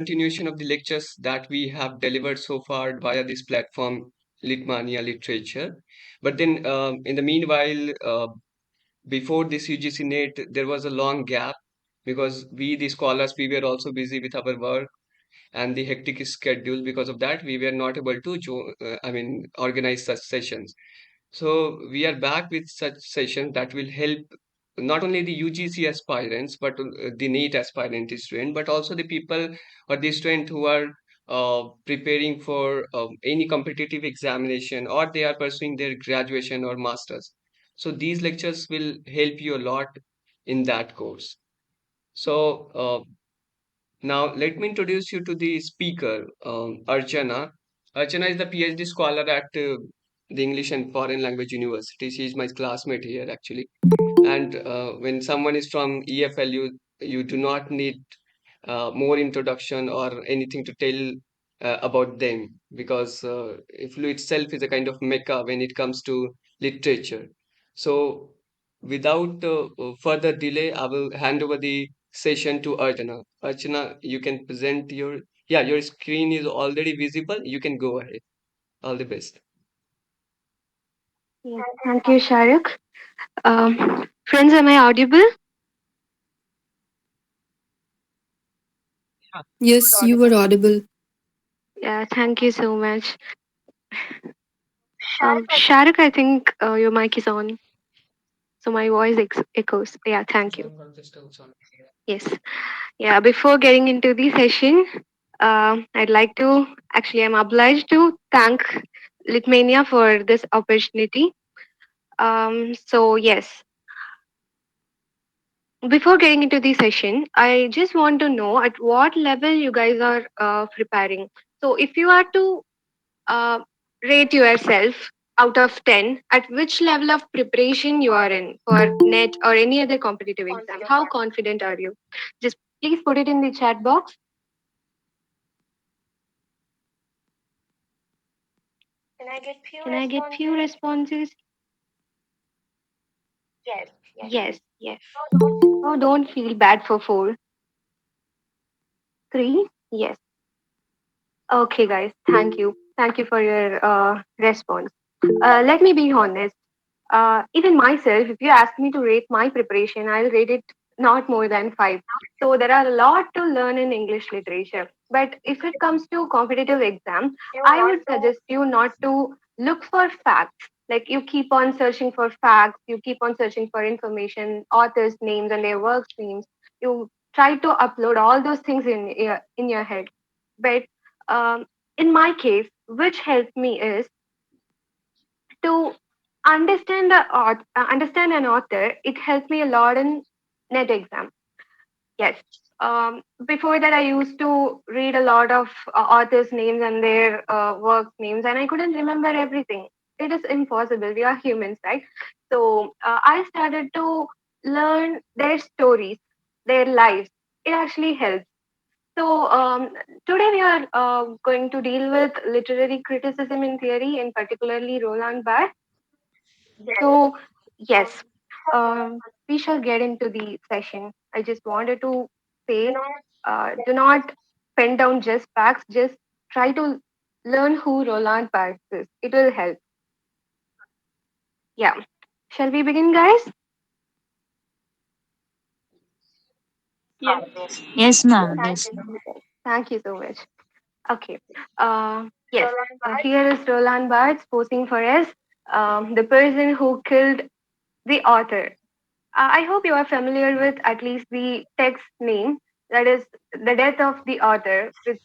continuation of the lectures that we have delivered so far via this platform, LitMania Literature. But then, in the meanwhile, before this UGC-NET, there was a long gap because we, the scholars, we were also busy with our work and the hectic schedule. Because of that, we were not able to organize such sessions. So we are back with such sessions that will help not only the UGC aspirants, but the NEET aspirant student, but also the people or the student who are preparing for any competitive examination, or they are pursuing their graduation or masters. So these lectures will help you a lot in that course. So now let me introduce you to the speaker, Archana. Archana is the PhD scholar at the English and Foreign Language University. She is my classmate here actually. And when someone is from EFLU, you do not need more introduction or anything to tell about them, because EFLU itself is a kind of mecca when it comes to literature. So, without further delay, I will hand over the session to Archana. Archana, you can present your, yeah, your screen is already visible. You can go ahead. All the best. Yeah, thank you, Shahrukh. Friends, am I audible? Yes, you were audible. Yeah, thank you so much. Shahrukh, I think your mic is on, so my voice echoes. Yeah, thank you. Yes. Yeah, before getting into the session, I'd like to actually, I'm obliged to thank Litmania for this opportunity. So, yes, before getting into the session, I just want to know at what level you guys are preparing. So, if you are to uh, rate yourself out of 10, at which level of preparation you are in for NET or any other competitive exam, how confident are you? Just please put it in the chat box. Can I get few responses? Yes, yes. Oh, don't feel bad for 4. 3? Yes. Okay, guys. Thank you. Thank you for your response. Let me be honest. Even myself, if you ask me to rate my preparation, I'll rate it not more than 5. So there are a lot to learn in English literature. But if it comes to competitive exam, I would suggest you not to look for facts. Like you keep on searching for facts, you keep on searching for information, authors' names and their works names. You try to upload all those things in your head. But in my case, which helped me is to understand an author. It helped me a lot in net exam. Yes. Before that, I used to read a lot of authors' names and their work names, and I couldn't remember everything. It is impossible. We are humans, right? So I started to learn their stories, their lives. It actually helps. So today we are going to deal with literary criticism in theory, in particularly Roland Barthes. So, yes, we shall get into the session. I just wanted to say, do not pen down just facts, just try to learn who Roland Barthes is. It will help. Yeah. Shall we begin, guys? Yes, ma'am. Yes, ma'am. Thank you so much. Okay. Yes, here is Roland Barthes posing for us, the person who killed the author. I hope you are familiar with at least the text name, that is The Death of the Author, with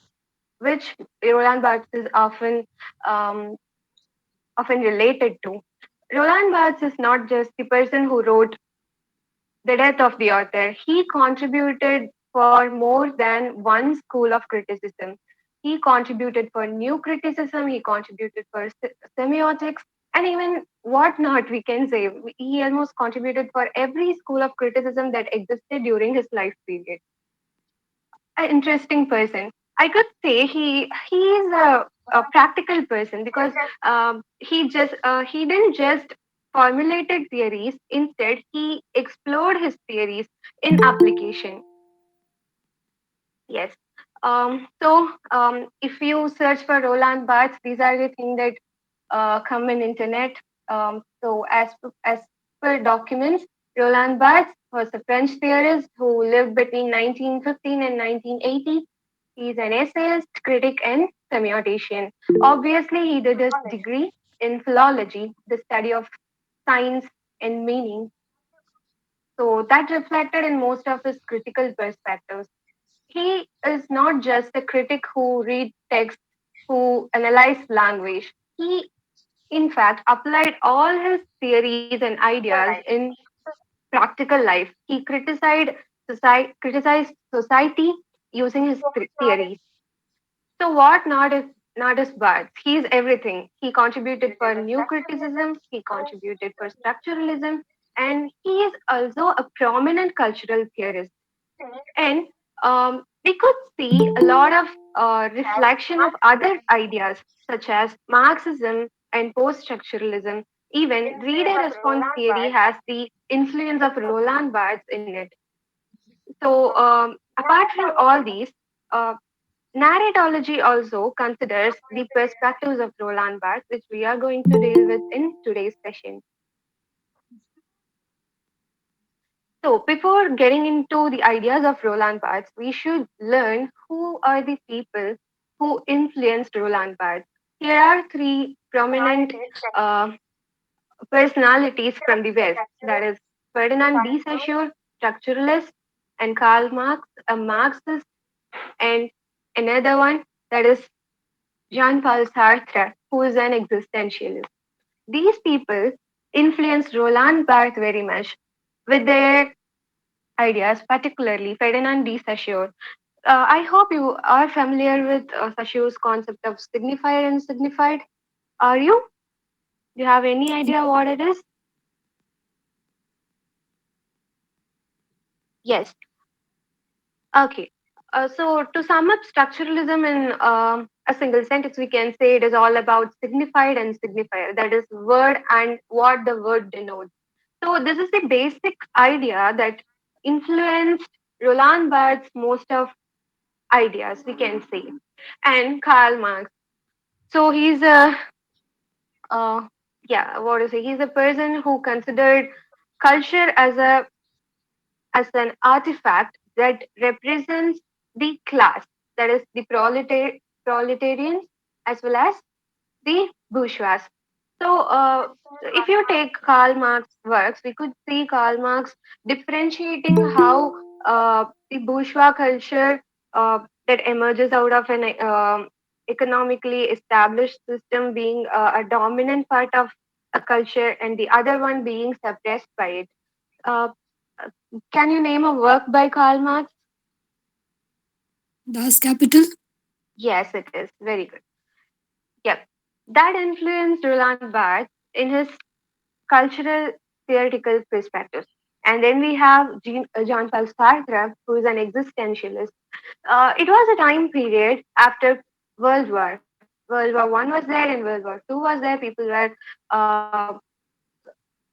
which Roland Barthes is often related to. Roland Barthes is not just the person who wrote The Death of the Author. He contributed for more than one school of criticism. He contributed for new criticism, he contributed for semiotics, and even whatnot we can say. He almost contributed for every school of criticism that existed during his life period. An interesting person. I could say he is a practical person because he didn't just formulated theories. Instead, he explored his theories in application. Yes. If you search for Roland Barthes, these are the things that come in internet. As per documents, Roland Barthes was a French theorist who lived between 1915 and 1980. He's an essayist, critic, and semiotician. Obviously, he did his degree in philology, the study of science and meaning. So that reflected in most of his critical perspectives. He is not just a critic who read text, who analyzed language. He, in fact, applied all his theories and ideas in practical life. He criticized society using his theories. So what not is Barth? He is everything. He contributed for new criticism, he contributed for structuralism, and he is also a prominent cultural theorist. And we could see a lot of reflection of other ideas such as Marxism and post-structuralism. Even reader response theory has the influence of Roland Barthes in it. Apart from all these, uh, narratology also considers the perspectives of Roland Barthes, which we are going to deal with in today's session. So, before getting into the ideas of Roland Barthes, we should learn who are the people who influenced Roland Barthes. Here are three prominent uh, personalities from the West, that is Ferdinand de Saussure, structuralist, and Karl Marx, a Marxist, and another one that is Jean-Paul Sartre, who is an existentialist. These people influenced Roland Barthes very much with their ideas, particularly Ferdinand de Saussure. I hope you are familiar with Saussure's concept of signifier and signified. Are you? Do you have any idea what it is? Yes. Okay. To sum up structuralism in a single sentence, we can say it is all about signified and signifier. That is, word and what the word denotes. So, this is the basic idea that influenced Roland Barthes' most of ideas, we can say, and Karl Marx. So he's a, uh, yeah, what to say? He's a person who considered culture as an artifact that represents the class, that is the proletarians as well as the bourgeois. If you take Karl Marx's works, we could see Karl Marx differentiating how the bourgeois culture that emerges out of an economically established system being a dominant part of a culture and the other one being suppressed by it. Uh, can you name a work by Karl Marx? Das Kapital. Yes, it is. Very good. Yep. That influenced Roland Barthes in his cultural theoretical perspectives. And then we have Jean-Paul Sartre, who is an existentialist. It was a time period after World War. World War One was there and World War Two was there. People were uh,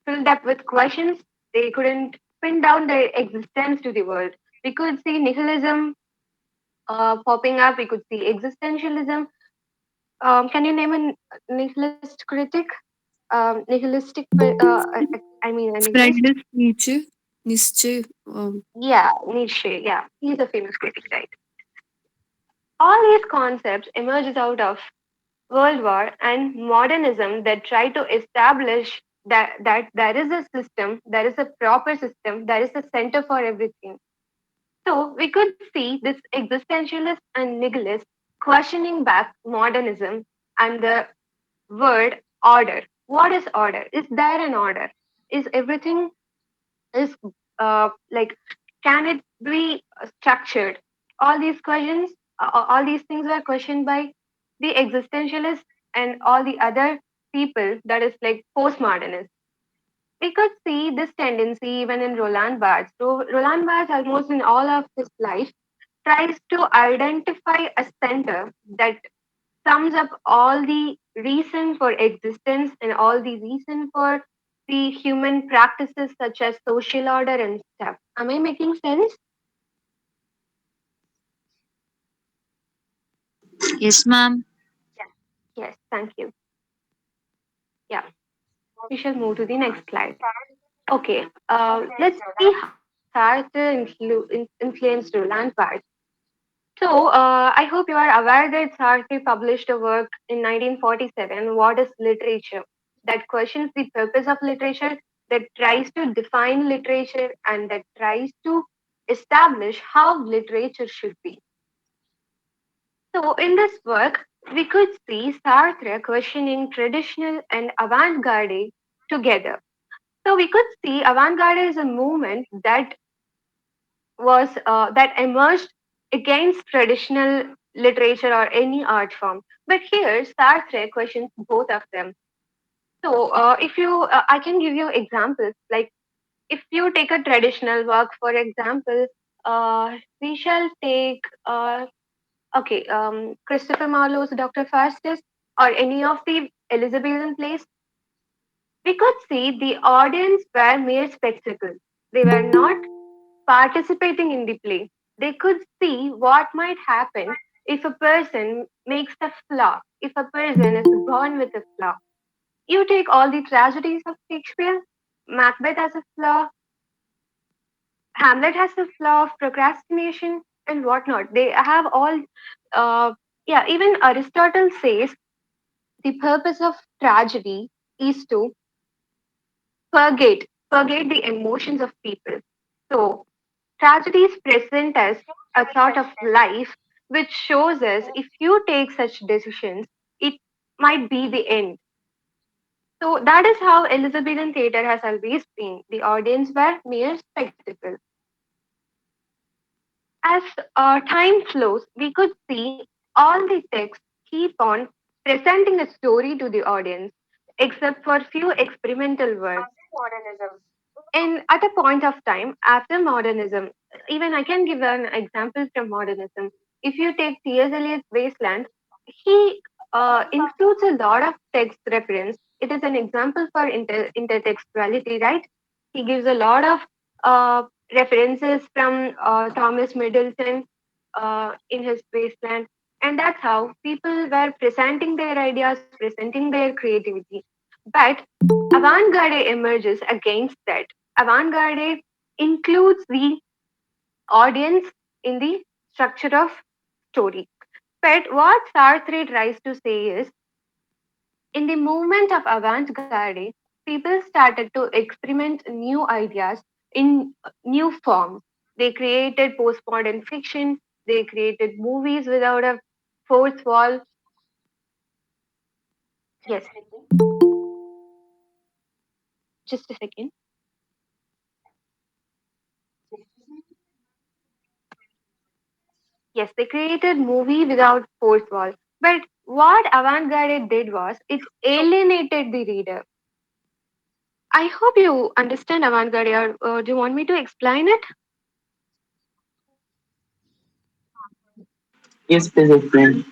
filled up with questions. They couldn't pin down their existence to the world. We could see nihilism popping up. We could see existentialism. Can you name a nihilist critic? Nihilistic, I mean, a nihilist. Friedrich Nietzsche. Nietzsche. Yeah, Nietzsche. Yeah, he's a famous critic, right? All these concepts emerges out of World War and modernism that try to establish that there is a system, there is a proper system, there is a center for everything. So we could see this existentialist and nihilist questioning back modernism and the word order. What is order? Is there an order? Is everything is like, can it be structured? All these questions, all these things were questioned by the existentialists and all the other people that is like postmodernists. We could see this tendency even in Roland Barthes. So Roland Barthes, almost in all of his life, tries to identify a center that sums up all the reason for existence and all the reason for the human practices such as social order and stuff. Am I making sense? Yes, ma'am. Yes, thank you. Yeah, we shall move to the next slide. Okay, let's see how Sartre influenced Roland Barthes. So, I hope you are aware that Sartre published a work in 1947, What is Literature? That questions the purpose of literature, that tries to define literature, and that tries to establish how literature should be. So, in this work, we could see Sartre questioning traditional and avant garde together. So, we could see avant garde is a movement that emerged against traditional literature or any art form. But here, Sartre questions both of them. So, if you, I can give you examples. Like, if you take a traditional work, for example, we shall take, Christopher Marlowe's Dr. Faustus or any of the Elizabethan plays. We could see the audience were mere spectacles. They were not participating in the play. They could see what might happen if a person makes a flaw, if a person is born with a flaw. You take all the tragedies of Shakespeare, Macbeth has a flaw, Hamlet has a flaw of procrastination, and whatnot. They have all, uh, yeah, even Aristotle says the purpose of tragedy is to purgate the emotions of people. So, tragedies present us a sort of life which shows us if you take such decisions, it might be the end. So that is how Elizabethan theatre has always been. The audience were mere spectacle. As time flows, we could see all the texts keep on presenting a story to the audience, except for few experimental works. And at a point of time after modernism, even I can give an example from modernism. If you take T.S. Eliot's Wasteland, he includes a lot of text reference. It is an example for intertextuality, right? He gives a lot of references from Thomas Middleton in his Wasteland, and that's how people were presenting their ideas, presenting their creativity. But avant-garde emerges against that. Avant-garde includes the audience in the structure of story. But what Sartre tries to say is, in the movement of avant-garde, people started to experiment new ideas in new forms. They created postmodern fiction. They created movies without a fourth wall. Yes, just a second. Yes, they created movie without fourth wall. But what avant-garde did was it alienated the reader. I hope you understand avant-garde, or do you want me to explain it? Yes, please explain.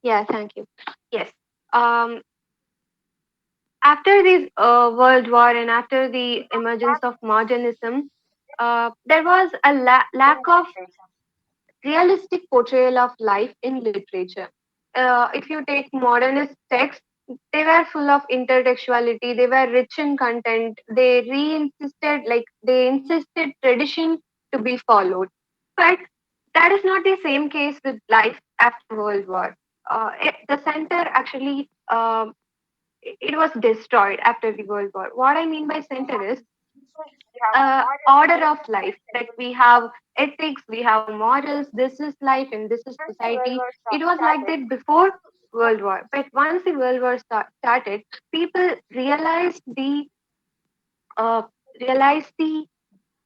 Yeah, thank you. Yes. Um, After the World War and after the emergence of modernism, there was a lack of realistic portrayal of life in literature. If you take modernist texts, they were full of intertextuality, they were rich in content, they insisted tradition to be followed. But that is not the same case with life after World War. The center actually it was destroyed after the World War. What I mean by center is order of life, that we have ethics, we have morals, this is life and this is society. It was like that before World War, but once the World War started, people uh, realized the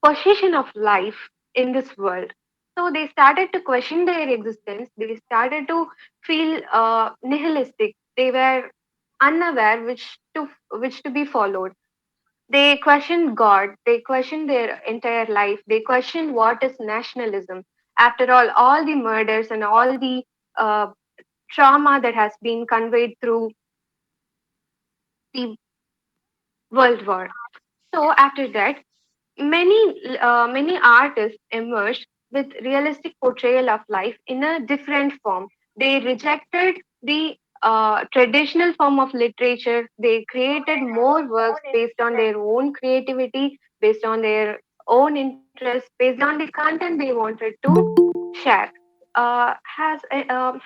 position of life in this world. So they started to question their existence. They started to feel nihilistic. They were unaware which to be followed. They questioned God. They questioned their entire life. They questioned what is nationalism. After all the murders and all the uh, trauma that has been conveyed through the World War. So after that, many artists emerged with realistic portrayal of life in a different form. They rejected the traditional form of literature. They created more works based on their own creativity, based on their own interest, based on the content they wanted to share. Have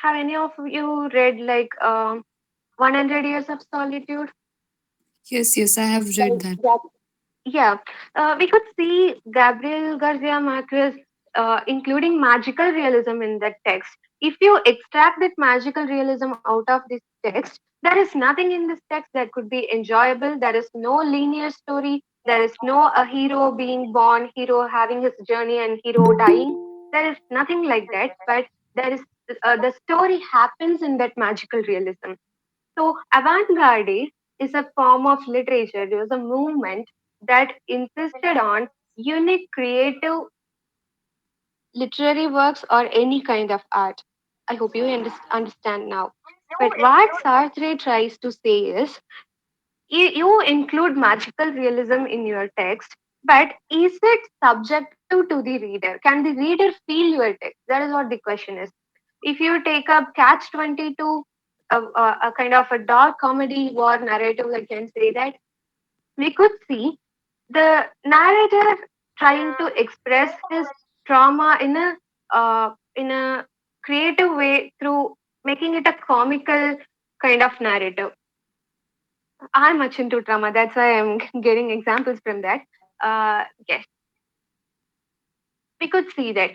any of you read like 100 Years of Solitude? Yes, yes, I have read that. Yeah, we could see Gabriel Garcia Marquez including magical realism in that text. If you extract that magical realism out of this text, there is nothing in this text that could be enjoyable. There is no linear story. There is no a hero being born, hero having his journey, and hero dying. There is nothing like that. But there is the story happens in that magical realism. So, avant garde is a form of literature. It was a movement that insisted on unique creative literary works or any kind of art. I hope you understand now. But what Sartre tries to say is you include magical realism in your text, but is it subjective to the reader? Can the reader feel your text? That is what the question is. If you take up Catch 22, a kind of a dark comedy war narrative, I can say that we could see the narrator trying to express his trauma in a creative way through making it a comical kind of narrative. I'm much into drama. That's why I'm getting examples from that. Yes, we could see that.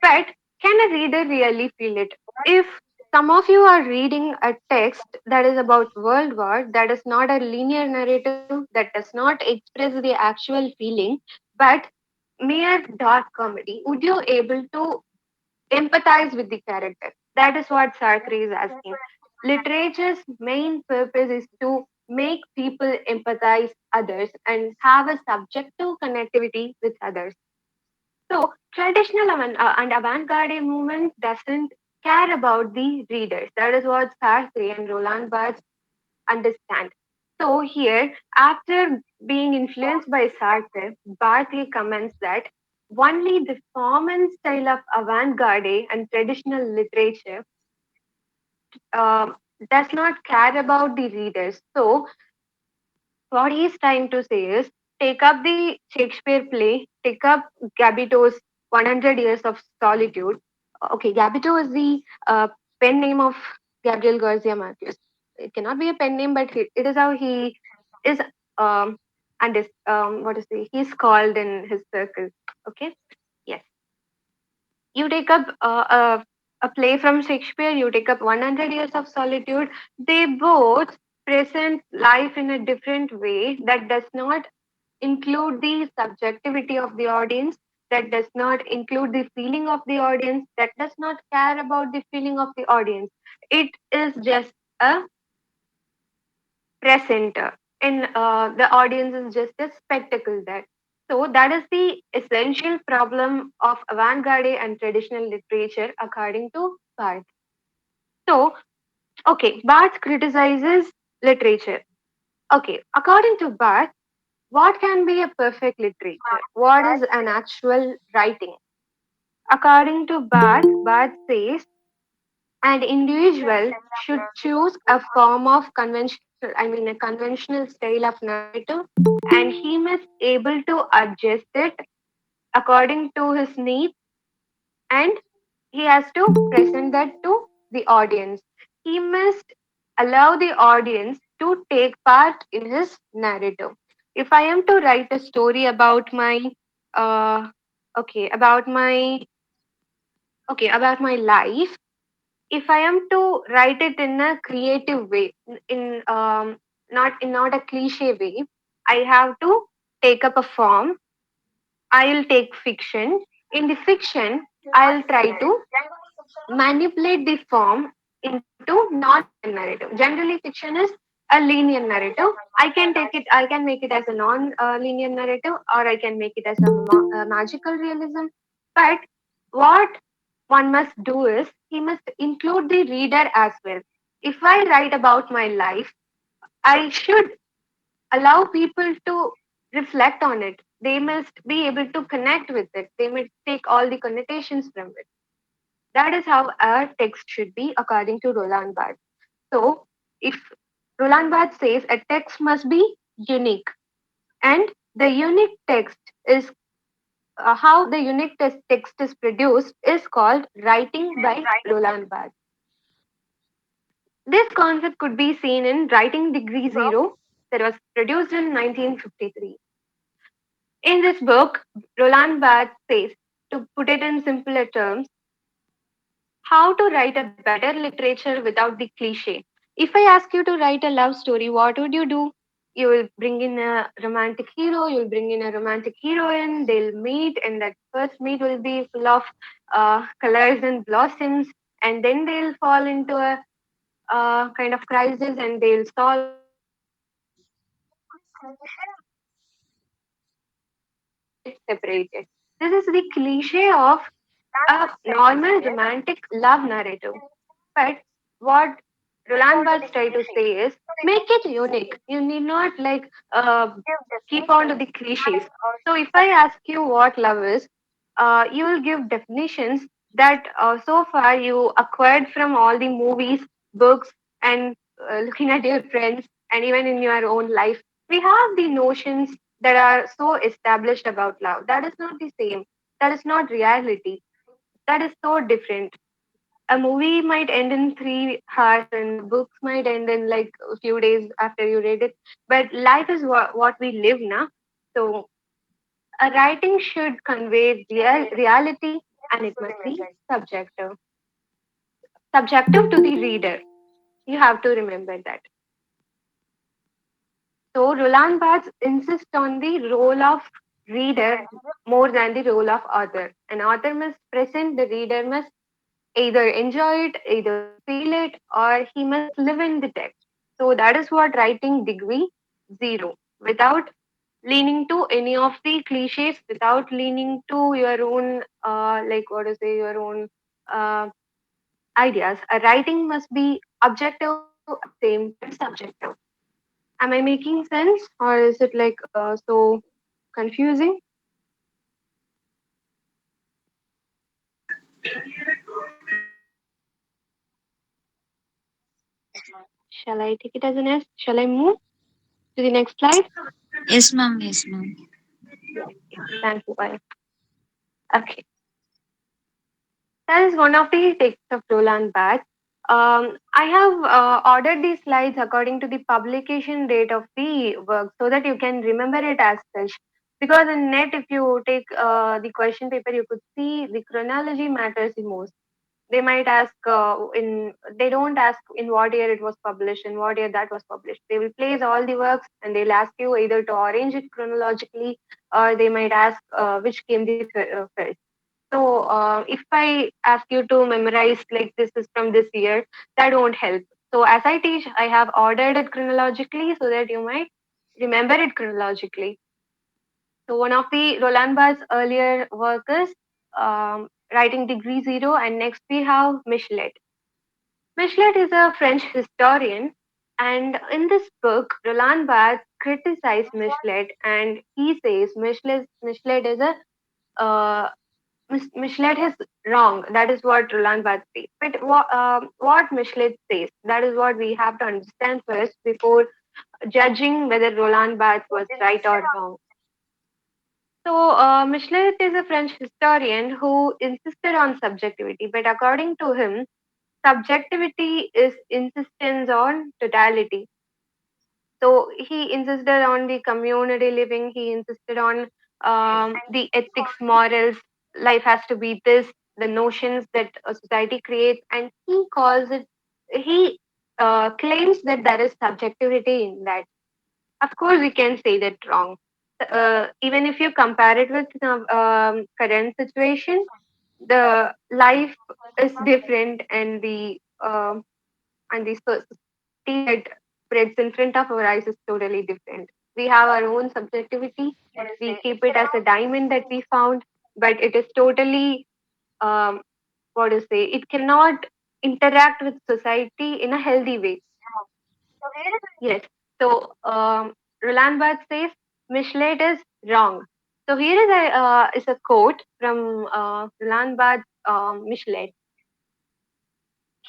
But can a reader really feel it? If some of you are reading a text that is about World War, that is not a linear narrative, that does not express the actual feeling, but mere dark comedy, would you able to empathize with the character? That is what Sartre is asking. Literature's main purpose is to make people empathize others and have a subjective connectivity with others. So traditional and avant-garde movement doesn't care about the readers. That is what Sartre and Roland Barthes understand. So here, after being influenced by Sartre, Barthes comments that only the form and style of avant-garde and traditional literature uh, does not care about the readers. So what he's trying to say is take up the Shakespeare play, take up Gabito's 100 Years of Solitude. Okay, Gabito is the pen name of Gabriel Garcia Marquez. It cannot be a pen name, but it is how he is, and is, what is he? He's called in his circle. Okay, yes. You take up a play from Shakespeare, you take up 100 Years of Solitude. They both present life in a different way that does not include the subjectivity of the audience, that does not include the feeling of the audience, that does not care about the feeling of the audience. It is just a presenter, and the audience is just a spectacle there. So that is the essential problem of avant-garde and traditional literature, according to Barth. So, okay, Barth criticizes literature. Okay, according to Barth, what can be a perfect literature? What is an actual writing? According to Barth, Barth says an individual should choose a form of conventional, I mean, a conventional style of narrative, and he must able to adjust it according to his needs, and he has to present that to the audience. He must allow the audience to take part in his narrative. If I am to write a story about my, uh, okay, about my life, if I am to write it in a creative way, in not a cliche way, I have to take up a form. I'll take fiction. In the fiction, I'll try to manipulate the form into non-linear narrative. Generally, fiction is a linear narrative. I can make it as a non-linear narrative, or I can make it as a magical realism. But what one must do is he must include the reader as well. If I write about my life, I should allow people to reflect on it. They must be able to connect with it. They must take all the connotations from it. That is how a text should be according to Roland Barthes. So, if Roland Barthes says a text must be unique, and the unique text is how the unique text is produced is called writing by Roland Barthes. This concept could be seen in Writing Degree Zero that was produced in 1953. In this book, Roland Barthes says, to put it in simpler terms, how to write a better literature without the cliche. If I ask you to write a love story, what would you do? You will bring in a romantic hero, you'll bring in a romantic heroine, they'll meet, and that first meet will be full of colors and blossoms, and then they'll fall into a kind of crisis and they'll solve it, and they get separated. This is the cliche of a normal romantic love narrative. But what Roland Barthes try to say is make it unique. You need not like keep on to the cliches. So if I ask you what love is, you will give definitions that so far you acquired from all the movies, books, and looking at your friends, and even in your own life. We have the notions that are so established about love. That is not the same. That is not reality. That is so different. A movie might end in 3 hours and books might end in like a few days after you read it. But life is what we live now. So a writing should convey reality, and it must be subjective. Subjective to the reader. You have to remember that. So Roland Barthes insists on the role of reader more than the role of author. An author must present, the reader must either enjoy it, either feel it, or he must live in the text. So that is what writing degree zero, without leaning to any of the cliches, without leaning to your own, like what to say, your own uh, ideas. A writing must be objective at the same time subjective. Am I making sense, or is it like so confusing? Shall I take it as an S? Shall I move to the next slide? Yes, ma'am. Yes, ma'am. Yes, yes. Thank you. Bye. Okay. That is one of the texts of Roland Barthes. I have ordered these slides according to the publication date of the work so that you can remember it as such. Because in net, if you take the question paper, you could see the chronology matters the most. They might ask they don't ask in what year it was published, in what year that was published. They will place all the works and they'll ask you either to arrange it chronologically, or they might ask which came the first. So if I ask you to memorize like this is from this year, that won't help. So as I teach, I have ordered it chronologically so that you might remember it chronologically. So one of the Roland Barthes' earlier work is Writing Degree Zero, and next we have Michelet. Michelet is a French historian, and in this book, Roland Barthes criticized Michelet, and he says Michelet is a Michelet is wrong. That is what Roland Barthes says. But what Michelet says, that is what we have to understand first before judging whether Roland Barthes was right or wrong. So, Michelet is a French historian who insisted on subjectivity, but according to him, subjectivity is insistence on totality. So he insisted on the community living. He insisted on the ethics, morals. Life has to be this. The notions that a society creates, and he calls it. He claims that there is subjectivity in that. Of course, we can say that wrong. Even if you compare it with current situation, the life is different, and the society that spreads in front of our eyes is totally different. We have our own subjectivity. We keep it as a diamond that we found, but it is totally what to say. It cannot interact with society in a healthy way. Yes. So Roland Barthes says Michelet is wrong. So here is a quote from Roland Barthes Michelet.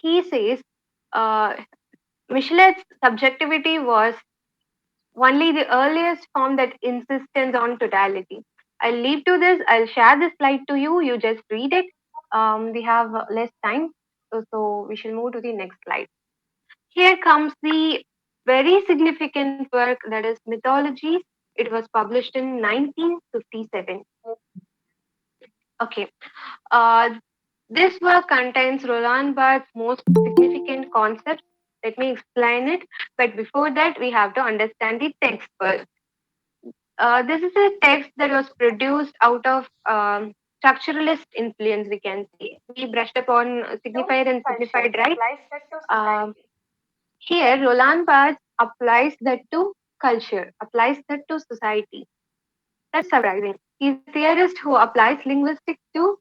He says uh, Michelet's subjectivity was only the earliest form that insistence on totality. I'll leave to this. I'll share this slide to you. You just read it. We have less time, so we shall move to the next slide. Here comes the very significant work that is Mythologies. It was published in 1957. Okay. Uh, this work contains Roland Barthes' most significant concepts. Let me explain it. But before that, we have to understand the text first. This is a text that was produced out of structuralist influence, we can say. We brushed upon signified and signified, right? Um, Here, Roland Barthes applies that to culture, applies that to society. That's surprising. He's a theorist who applies linguistics to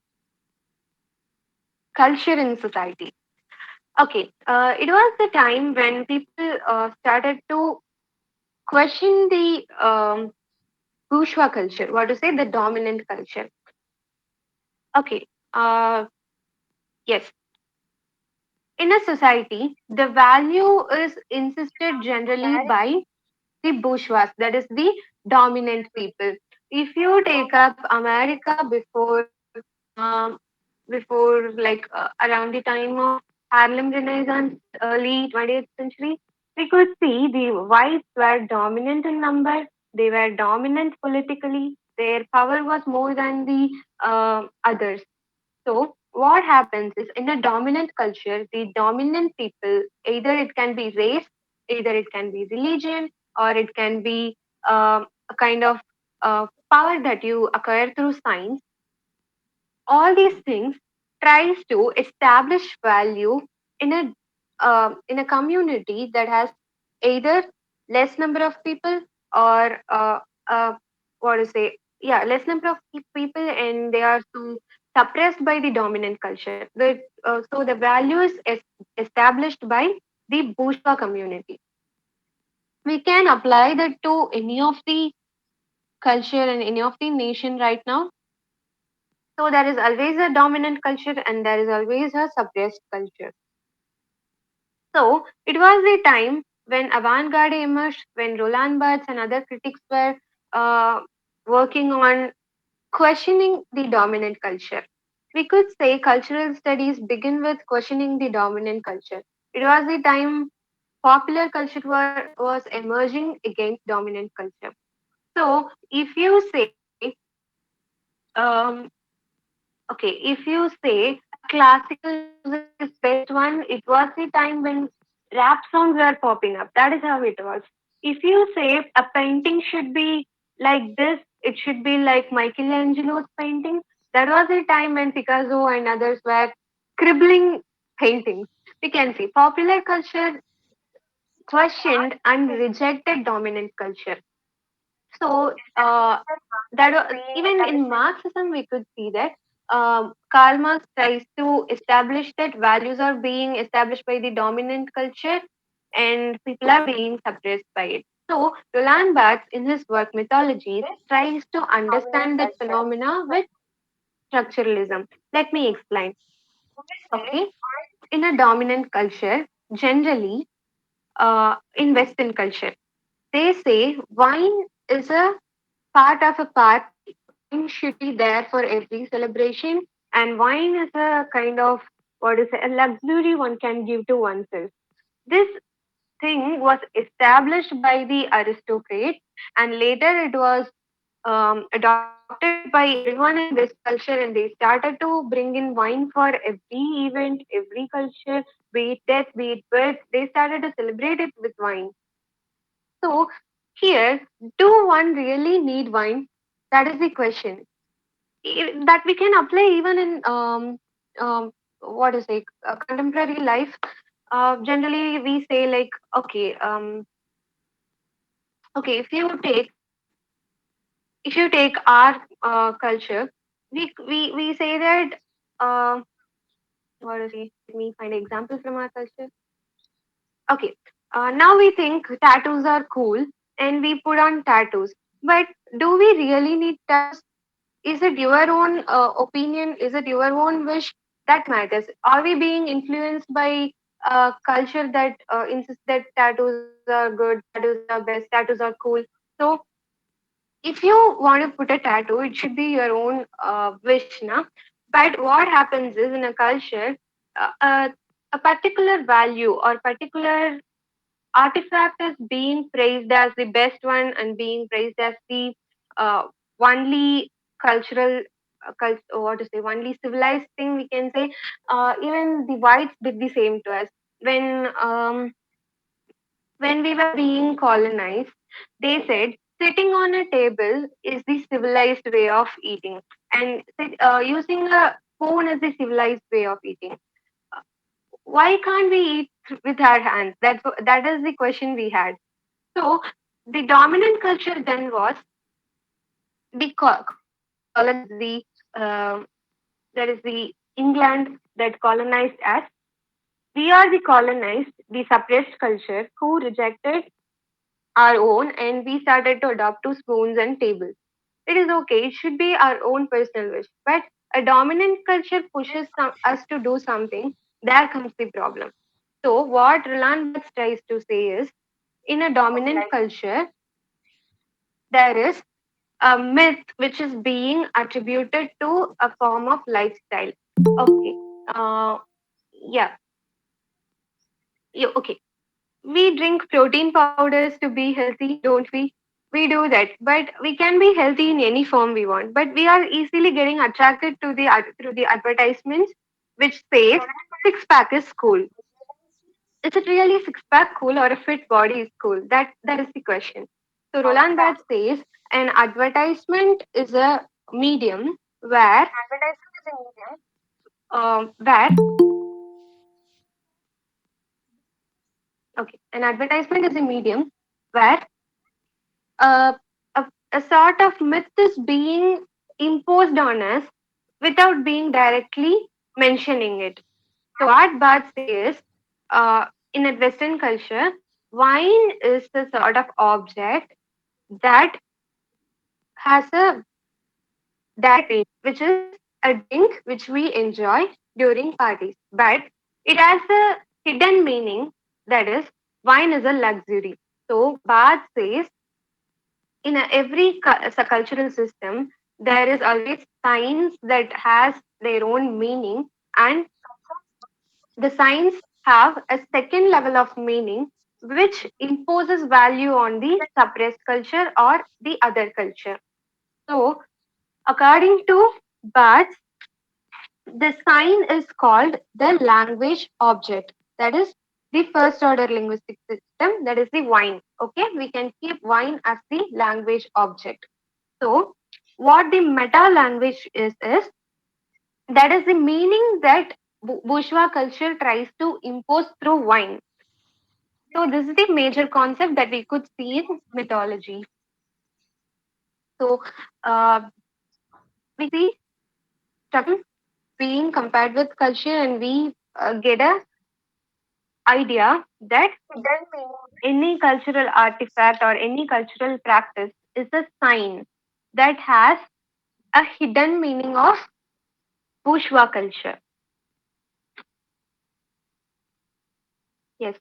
culture in society. Okay, it was the time when people started to question the bourgeois culture, what to say, the dominant culture. Okay, yes, in a society, the value is insisted generally by the bourgeois, that is the dominant people. If you take up America before like around the time of Harlem Renaissance, early 20th century, we could see the whites were dominant in number. They were dominant politically. Their power was more than the others. So what happens is in a dominant culture, the dominant people, either it can be race, either it can be religion, or it can be a kind of power that you acquire through science. All these things tries to establish value in a community that has either less number of people or uh, what to say, yeah, less number of people, and they are so suppressed by the dominant culture. So the value is established by the bourgeois community. We can apply that to any of the culture and any of the nation right now. So there is always a dominant culture and there is always a suppressed culture. So it was the time when avant-garde emerged, when Roland Barthes and other critics were uh, working on questioning the dominant culture. We could say cultural studies begin with questioning the dominant culture. It was the time popular culture was emerging against dominant culture. So if you say um, okay, if you say classical music is the best one, it was the time when rap songs were popping up. That is how it was. If you say a painting should be like this, it should be like Michelangelo's painting. That was the time when Picasso and others were scribbling paintings. We can see popular culture questioned and rejected dominant culture. So even in Marxism, we could see that Karl Marx tries to establish that values are being established by the dominant culture and people are being suppressed by it. So Roland Barthes, in his work Mythologies, tries to understand that phenomena with structuralism. Let me explain. Okay, in a dominant culture, generally in Western culture, they say wine is a part of a party. Wine should be there for every celebration, and wine is a kind of what is it, a luxury one can give to oneself. This thing was established by the aristocrats, and later it was adopted by everyone in this culture, and they started to bring in wine for every event, every culture, be it death, be it birth. They started to celebrate it with wine. So here, do one really need wine? That is the question. That we can apply even in what is it, contemporary life. Generally, we say like, okay, okay, if you take our culture, we say that what is it? Let me find an example from our culture. Okay, now we think tattoos are cool and we put on tattoos. But do we really need tattoos? Is it your own opinion? Is it your own wish? That matters. Are we being influenced by culture that insists that tattoos are good, tattoos are best, tattoos are cool? So if you want to put a tattoo, it should be your own wish, na? But what happens is in a culture, a particular value or particular artifact is being praised as the best one and being praised as the only cultural what to say, only civilized thing we can say. Even the whites did the same to us when when we were being colonized. They said sitting on a table is the civilized way of eating, and using a spoon is the civilized way of eating. Why can't we eat with our hands? That is the question we had. So the dominant culture then was the colonizers, uh, that is the England that colonized us. We are the colonized, the suppressed culture who rejected our own, and we started to adopt to spoons and tables. It is okay. It should be our own personal wish. But a dominant culture pushes us to do something. There comes the problem. So what Roland Barthes tries to say is, in a dominant culture, there is a myth which is being attributed to a form of lifestyle. Okay. Uh, yeah. Okay. We drink protein powders to be healthy, don't we? We do that, but we can be healthy in any form we want. But we are easily getting attracted to the through the advertisements, which says six pack is cool. Is it really six pack cool or a fit body is cool? That is the question. So Roland Barthes says an advertisement is a medium where okay, an advertisement is a medium where uh, a sort of myth is being imposed on us without being directly mentioning it. So what Barth says, in a Western culture, wine is the sort of object that has a direct, which is a drink which we enjoy during parties. But it has a hidden meaning, that is, wine is a luxury. So Barth says in every cultural system, there is always signs that has their own meaning, and the signs have a second level of meaning which imposes value on the suppressed culture or the other culture. So, according to Barthes, the sign is called the language object. That is the first order linguistic system, that is the wine. Okay, we can keep wine as the language object. So, what the meta language is that is the meaning that bourgeois culture tries to impose through wine. So, this is the major concept that we could see in mythology. So, uh, we see being compared with culture, and we get a idea that any cultural artifact or any cultural practice is a sign that has a hidden meaning of bourgeois culture. Yes.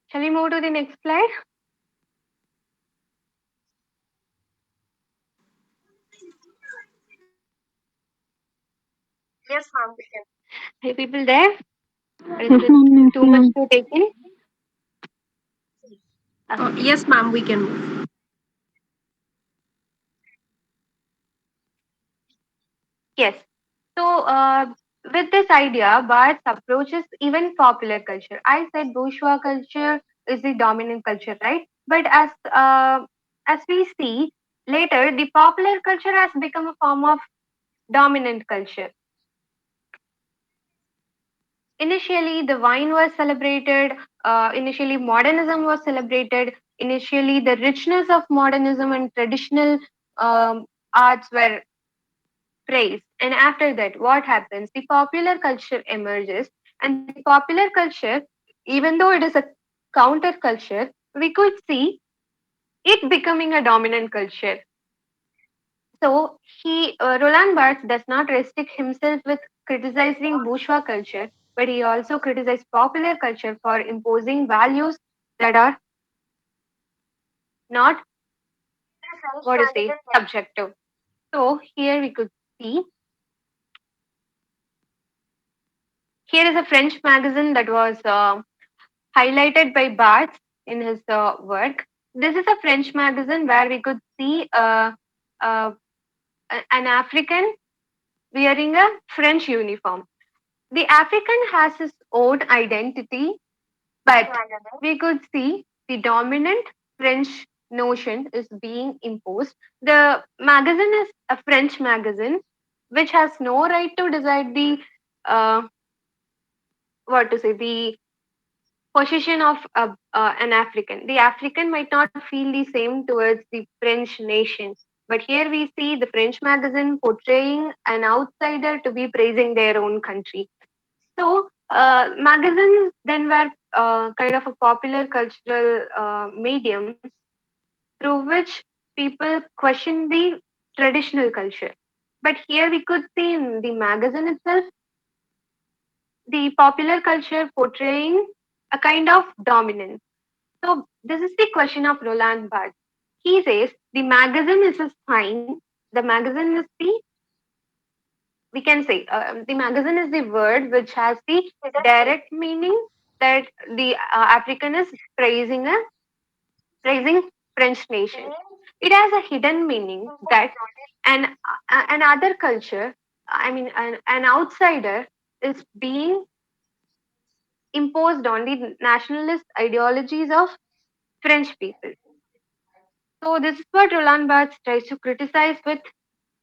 Shall we move to the next slide? Hey, people there? Or is Yes, it ma'am. Yes, too much ma'am. to take in? Yes, ma'am. We can move. Yes. So, with this idea, Barthes approaches even popular culture. I said bourgeois culture is the dominant culture, right? But as we see later, the popular culture has become a form of dominant culture. Initially, the wine was celebrated. Initially, modernism was celebrated. Initially, the richness of modernism and traditional um, arts were praised. And after that, what happens? The popular culture emerges, and the popular culture, even though it is a counter culture, we could see it becoming a dominant culture. So Roland Barthes does not restrict himself with criticizing bourgeois culture, but he also criticized popular culture for imposing values that are not, what to say, subjective. So here we could see, here is a French magazine that was highlighted by Barthes in his work. This is a French magazine where we could see uh, an African wearing a French uniform. The African has his own identity, but we could see the dominant French notion is being imposed. The magazine is a French magazine which has no right to decide the uh, what to say, the position of an African. The African might not feel the same towards the French nation. But here we see the French magazine portraying an outsider to be praising their own country. So, magazines then were kind of a popular cultural medium through which people question the traditional culture. But here we could see in the magazine itself the popular culture portraying a kind of dominance. So, this is the question of Roland Barthes. He says the magazine is a sign, the magazine is the, we can say, the magazine is the word which has the direct meaning that the African is praising a praising French nation. It has a hidden meaning that another culture, I mean, an outsider is being imposed on the nationalist ideologies of French people. So this is what Roland Barthes tries to criticize with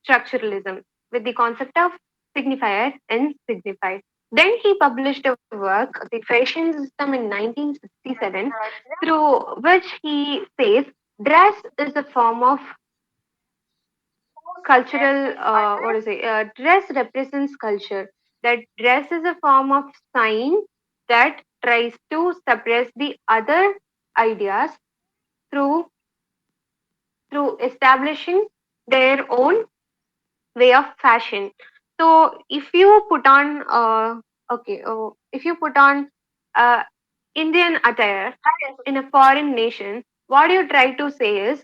structuralism, with the concept of signifier and signified. Then he published a work, The Fashion System, in 1967, through which he says dress is a form of cultural, what to say, dress represents culture. That dress is a form of sign that tries to suppress the other ideas through establishing their own way of fashion. So if you put on if you put on uh, Indian attire in a foreign nation, what you try to say is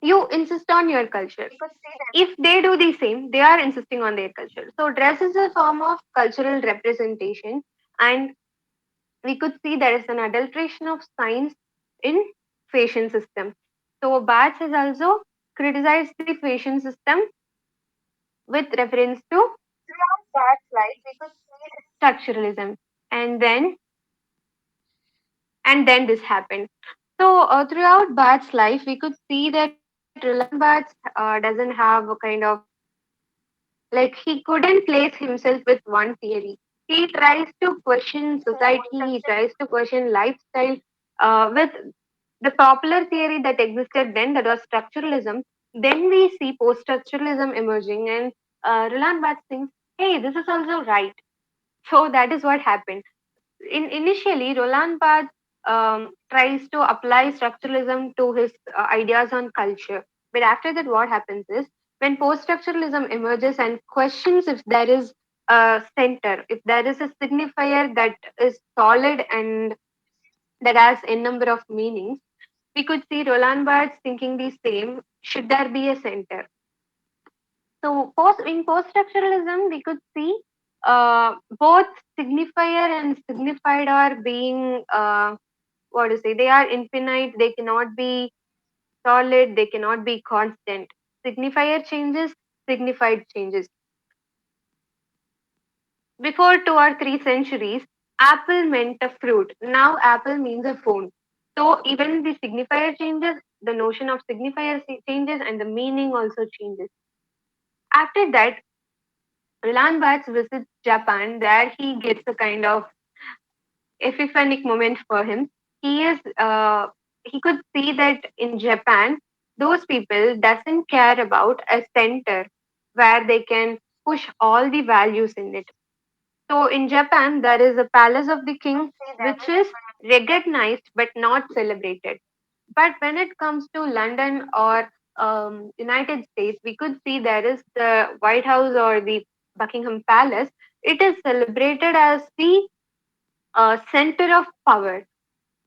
you insist on your culture. If they do the same, they are insisting on their culture. So dress is a form of cultural representation, and we could see there is an adulteration of science in fashion system. So Barthes has also criticized the fashion system with reference to structuralism. And then this happened. So throughout Barthes' life, we could see that Roland Barthes doesn't have a kind of, like, he couldn't place himself with one theory. He tries to question society. He tries to question lifestyle with the popular theory that existed then, that was structuralism. Then we see post-structuralism emerging, and Roland Barthes thinks, hey, this is also right. So that is what happened. Initially, Roland Barthes tries to apply structuralism to his ideas on culture. But after that, what happens is when post-structuralism emerges and questions if there is a center, if there is a signifier that is solid and that has a number of meanings, we could see Roland Barthes thinking the same. Should there be a center? So in post-structuralism, we could see both signifier and signified are being, what to say, they are infinite, they cannot be solid, they cannot be constant. Signifier changes, signified changes. Before 2 or 3 centuries, apple meant a fruit. Now apple means a phone. So even the signifier changes, the notion of signifier changes, and the meaning also changes. After that, Roland Barthes visits Japan. There he gets a kind of epiphanic moment for him. He could see that in Japan, those people doesn't care about a center where they can push all the values in it. So in Japan, there is a palace of the king which is recognized but not celebrated. But when it comes to London or United States, we could see there is the White House or the Buckingham Palace, it is celebrated as the center of power.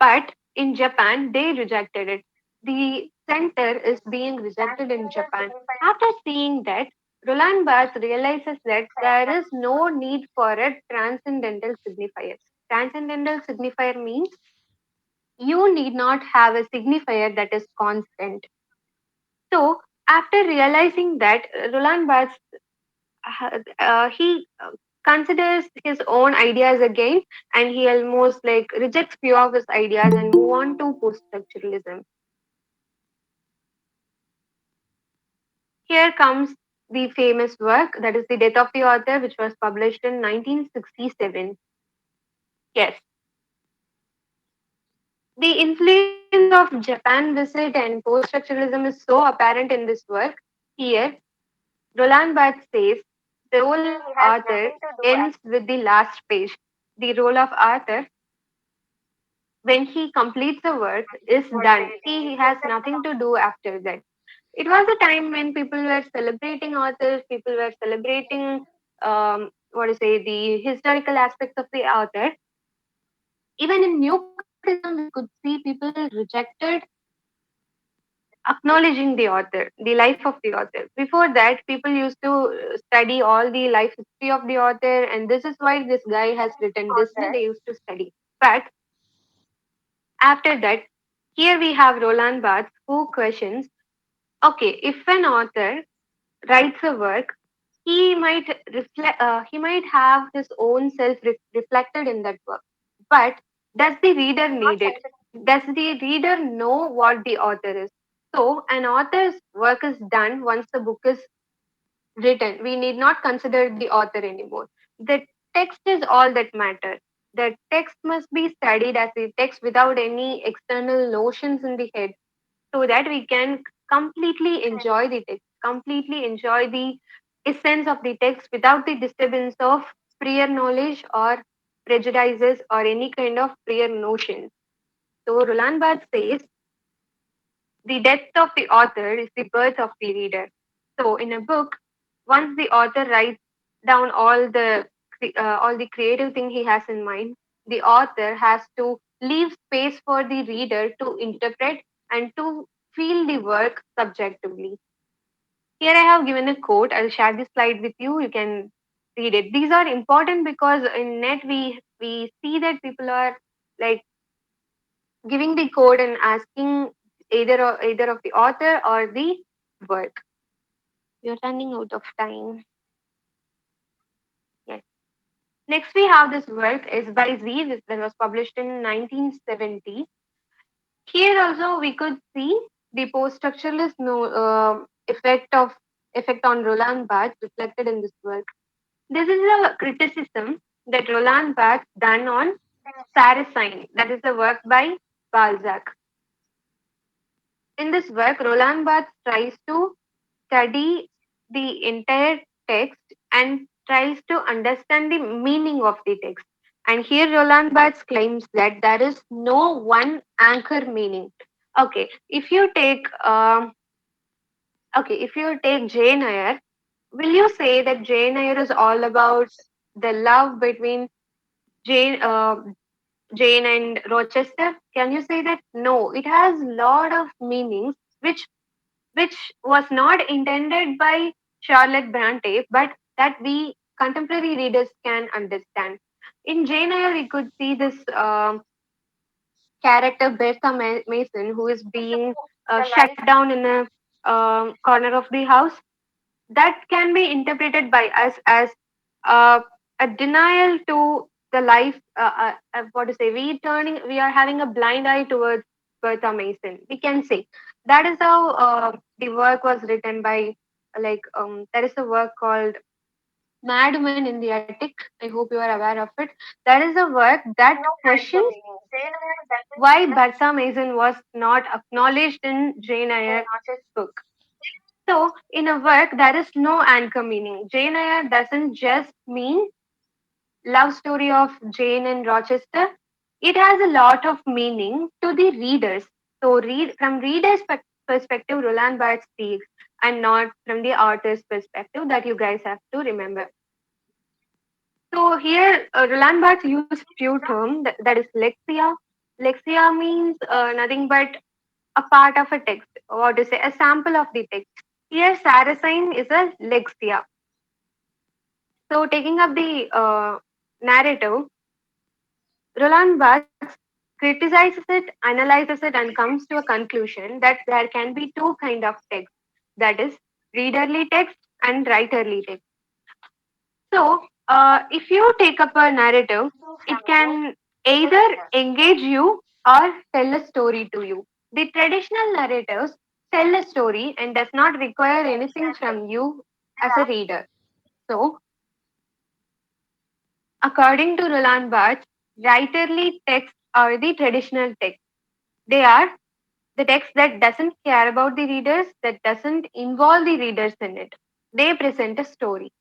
But in Japan, they rejected it. The center is being rejected in Japan. After seeing that, Roland Barthes realizes that there is no need for a transcendental signifier. Transcendental signifier means you need not have a signifier that is constant. So, after realizing that, Roland Barthes he considers his own ideas again, and he almost like rejects few of his ideas and move on to post-structuralism. Here comes the famous work, that is The Death of the Author, which was published in 1967. Yes, the influence of Japan visit and post-structuralism is so apparent in this work. Here, Roland Barthes says the role of author ends with the last page. The role of author when he completes the work is done. He has nothing to do after that. It was a time when people were celebrating authors, people were celebrating what to say, the historical aspects of the author. Even in new criticism, we could see people rejected acknowledging the author, the life of the author. Before that, people used to study all the life history of the author, and this is why this guy has written this. They used to study. But after that, here we have Roland Barthes who questions, okay, if an author writes a work, he might have his own self reflected in that work. But does the reader need it? Does the reader know what the author is? So an author's work is done once the book is written. We need not consider the author anymore. The text is all that matters. The text must be studied as a text without any external notions in the head, so that we can completely enjoy the text, completely enjoy the essence of the text without the disturbance of prior knowledge or prejudices or any kind of prior notions. So Roland Barthes says the death of the author is the birth of the reader. So in a book, once the author writes down all the creative thing he has in mind, the author has to leave space for the reader to interpret and to feel the work subjectively. Here I have given a quote. I'll share this slide with you. You can read it. These are important because in net we see that people are like giving the code and asking either of the author or the work. You're running out of time. Yes. Next, we have this work is by that was published in 1970. Here also we could see the post-structuralist effect on Roland Barthes reflected in this work. This is a criticism that Roland Barthes done on Saracine. That is the work by Balzac. In this work, Roland Barthes tries to study the entire text and tries to understand the meaning of the text. And here Roland Barthes claims that there is no one anchor meaning. Okay, if you take Jane Eyre, will you say that Jane Eyre is all about the love between Jane Jane and Rochester? Can you say that? No, it has lot of meanings which was not intended by Charlotte Bronte, but that we contemporary readers can understand. In Jane Eyre, we could see this character Bertha Mason, who is being shut down in a corner of the house. That can be interpreted by us as uh, a denial to the life. What to say? We are having a blind eye towards Bertha Mason. We can say that is how the work was written by there is a work called Mad Woman in the Attic. I hope you are aware of it. That is a work that questions why Bertha Mason was not acknowledged in Jane Eyre's book. So, in a work, there is no anchor meaning. Jane Eyre doesn't just mean love story of Jane and Rochester. It has a lot of meaning to the readers. So, from readers' perspective, Roland Barthes speaks, and not from the author's perspective. That you guys have to remember. So here, Roland Barthes used few terms, that is lexia. Lexia means nothing but a part of a text, or to say a sample of the text. Here, Saracen is a lexia. So taking up the narrative, Roland Barthes criticizes it, analyzes it, and comes to a conclusion that there can be two kind of text, that is readerly text and writerly text. So, if you take up a narrative, it can either engage you or tell a story to you. The traditional narratives tell a story and does not require anything from you as a reader. So, according to Roland Barthes, writerly texts are the traditional text. They are the text that doesn't care about the readers, that doesn't involve the readers in it. They present a story.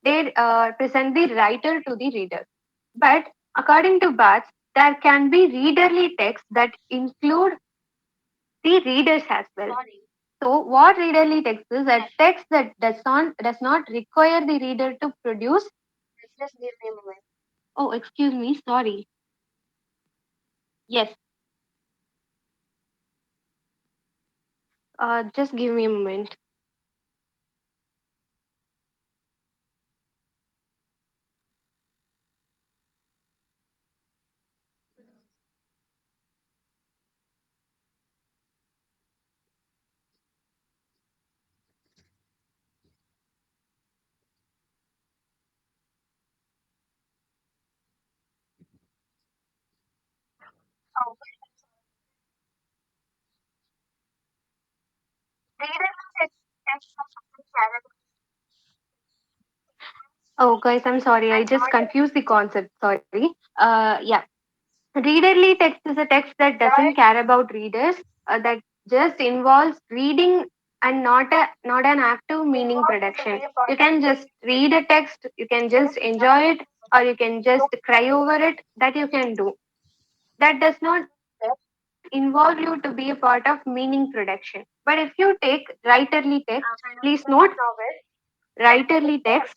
They present the writer to the reader. But according to Barthes, there can be readerly texts that include the readers as well. So, what readerly text is? A text that does not require the reader to produce. Oh, excuse me, sorry. Yes, just give me a moment. Oh, guys, I'm sorry. I just confused the concept. Sorry. Yeah. Readerly text is a text that doesn't care about readers, that just involves reading and not an active meaning production. You can just read a text, you can just enjoy it, or you can just cry over it. That you can do. That does not involve you to be a part of meaning production. But if you take writerly text, please note writerly text.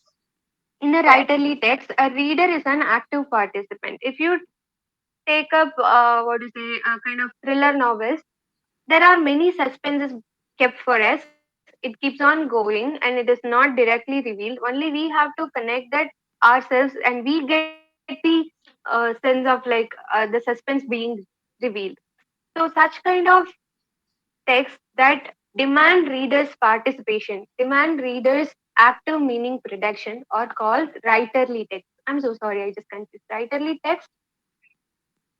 In a writerly text, a reader is an active participant. If you take up what is a kind of thriller novels, there are many suspenses kept for us. It keeps on going and it is not directly revealed. Only we have to connect that ourselves and we get the sense of like the suspense being revealed. So such kind of texts that demand readers' participation, demand readers' active meaning production are called writerly text. I'm so sorry, I just confused. Writerly text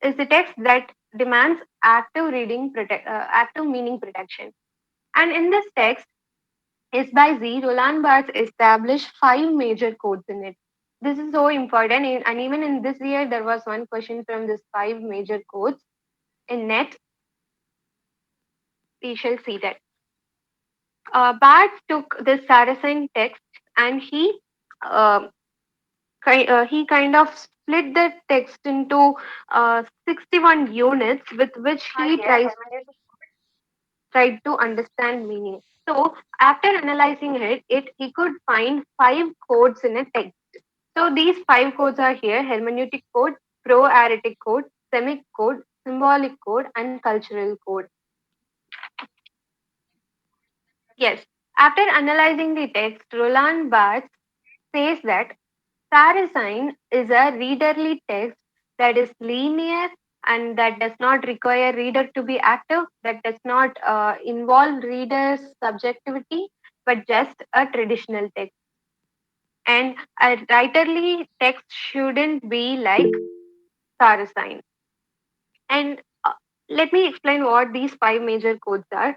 is the text that demands active meaning production. And in this text, S by Z, Roland Barthes established five major codes in it. This is so important, and even in this year, there was one question from this five major codes in net. We shall see that. Barthes took this Saracen text and uh, he kind of split the text into 61 units with which he tried to understand meaning. So after analyzing it he could find five codes in a text. So these five codes are here: hermeneutic code, pro-aretic code, semic code, symbolic code, and cultural code. Yes. After analyzing the text, Roland Barthes says that Saracen is a readerly text that is linear and that does not require reader to be active, that does not involve reader's subjectivity, but just a traditional text. And a writerly text shouldn't be like Saracen. And let me explain what these five major codes are.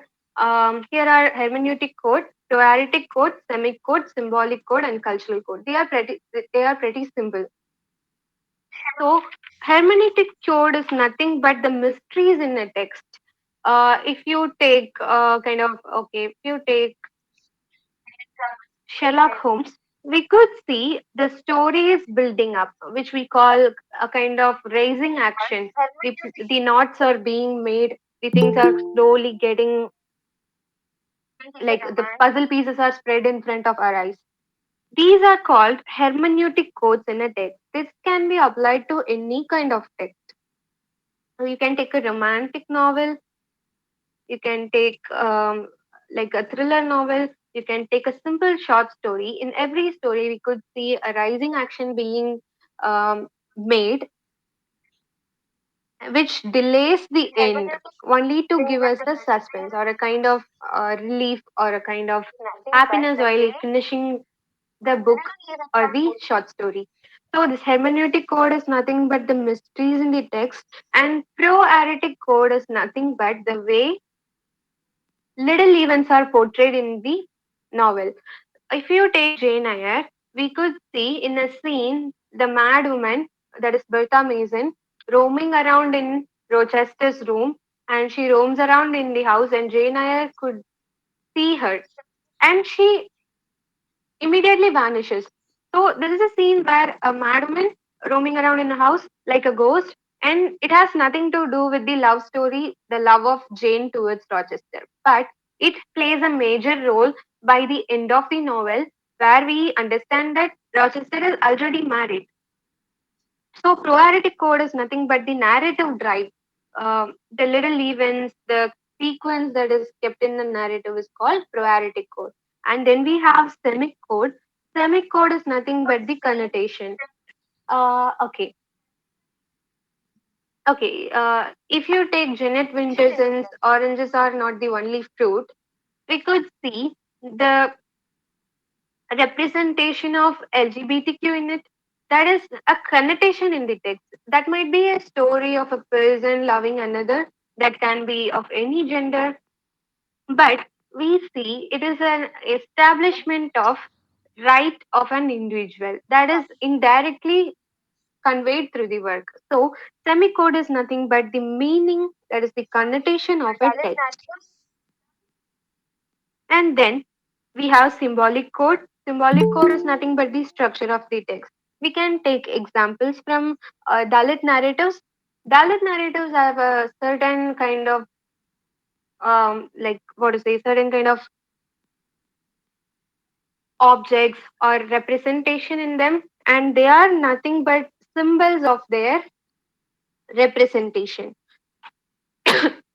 Here are hermeneutic code, poetic code, semic code, symbolic code, and cultural code. They are pretty simple. So hermeneutic code is nothing but the mysteries in a text. If you take if you take Sherlock Holmes, we could see the story is building up, which we call a kind of raising action. The knots are being made, the things are slowly getting, like the puzzle pieces are spread in front of our eyes. These are called hermeneutic codes in a text. This can be applied to any kind of text. So you can take a romantic novel, you can take like a thriller novel, you can take a simple short story. In every story, we could see a rising action being made, which delays the end only to give us a suspense or a kind of relief or a kind of happiness while finishing the book or the short story. So this hermeneutic code is nothing but the mysteries in the text, and pro-aretic code is nothing but the way little events are portrayed in the novel. If you take Jane Eyre, we could see in a scene the mad woman, that is Bertha Mason, roaming around in Rochester's room, and she roams around in the house, and Jane Eyre could see her, and she immediately vanishes. So there is a scene where a madwoman roaming around in a house like a ghost, and it has nothing to do with the love story, the love of Jane towards Rochester. But it plays a major role by the end of the novel, where we understand that Rochester is already married. So proartic code is nothing but the narrative drive. The little events, the sequence that is kept in the narrative is called proartic code. And then we have semic code. Semic code is nothing but the connotation. Okay. Okay. If you take Janet Winterson's Oranges Are Not the Only Fruit, we could see the representation of LGBTQ in it. That is a connotation in the text. That might be a story of a person loving another, that can be of any gender, but we see it is an establishment of right of an individual that is indirectly conveyed through the work. So semicode is nothing but the meaning, that is the connotation of a text. And then we have symbolic code. Symbolic code is nothing but the structure of the text. We can take examples from Dalit narratives. Dalit narratives have a certain kind of like what to say, certain kind of objects or representation in them, and they are nothing but symbols of their representation.